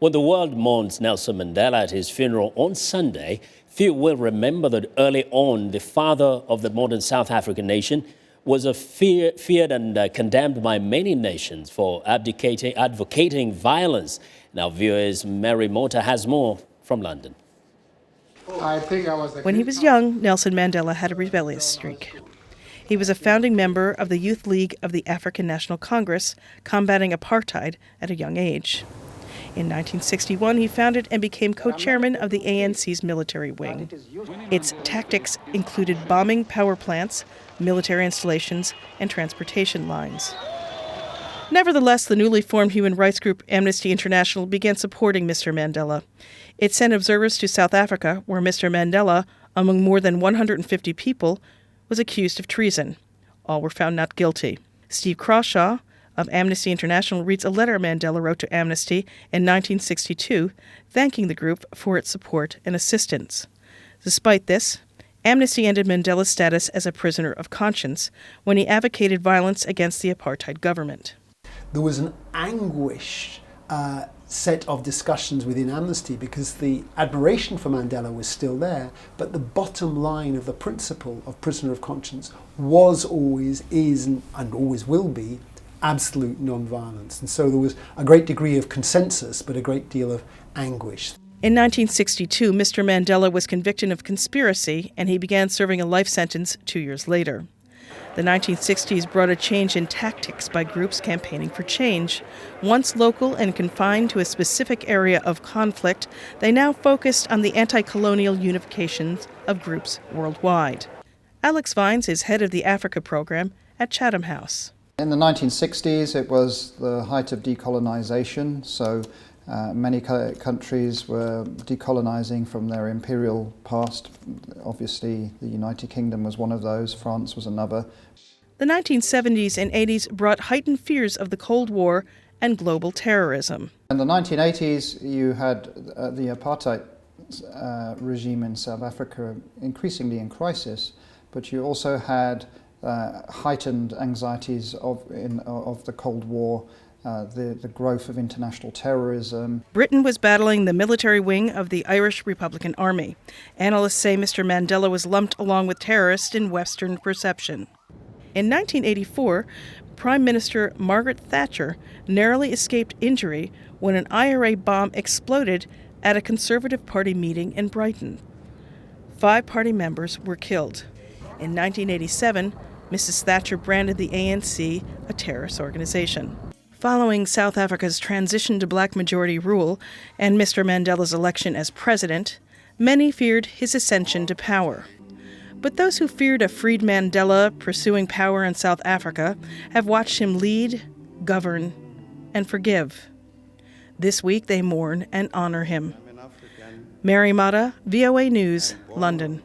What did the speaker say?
When the world mourns Nelson Mandela at his funeral on Sunday, few will remember that early on, the father of the modern South African nation was feared and condemned by many nations for advocating violence. Now, viewers, Motta has more from London. When he was young, Nelson Mandela had a rebellious streak. He was a founding member of the Youth League of the African National Congress, combating apartheid at a young age. In 1961, he founded and became co-chairman of the ANC's military wing. Its tactics included bombing power plants, military installations, and transportation lines. Nevertheless, the newly formed human rights group Amnesty International began supporting Mr. Mandela. It sent observers to South Africa, where Mr. Mandela, among more than 150 people, was accused of treason. All were found not guilty. Steve Crawshaw of Amnesty International reads a letter Mandela wrote to Amnesty in 1962, thanking the group for its support and assistance. Despite this, Amnesty ended Mandela's status as a prisoner of conscience when he advocated violence against the apartheid government. There was an anguished set of discussions within Amnesty because the admiration for Mandela was still there, but the bottom line of the principle of prisoner of conscience was always, is, and always will be absolute non-violence. And so there was a great degree of consensus, but a great deal of anguish. In 1962, Mr. Mandela was convicted of conspiracy, and he began serving a life sentence 2 years later. The 1960s brought a change in tactics by groups campaigning for change. Once local and confined to a specific area of conflict, they now focused on the anti-colonial unification of groups worldwide. Alex Vines is head of the Africa program at Chatham House. In the 1960s, it was the height of decolonization, so many countries were decolonizing from their imperial past. Obviously, the United Kingdom was one of those, France was another. The 1970s and 80s brought heightened fears of the Cold War and global terrorism. In the 1980s, you had the apartheid regime in South Africa increasingly in crisis, but you also had heightened anxieties of the Cold War, the growth of international terrorism. Britain was battling the military wing of the Irish Republican Army. Analysts say Mr. Mandela was lumped along with terrorists in Western perception. In 1984, Prime Minister Margaret Thatcher narrowly escaped injury when an IRA bomb exploded at a Conservative Party meeting in Brighton. 5 party members were killed. In 1987, Mrs. Thatcher branded the ANC a terrorist organization. Following South Africa's transition to black majority rule and Mr. Mandela's election as president, many feared his ascension to power. But those who feared a freed Mandela pursuing power in South Africa have watched him lead, govern, and forgive. This week they mourn and honor him. Motta, VOA News, London.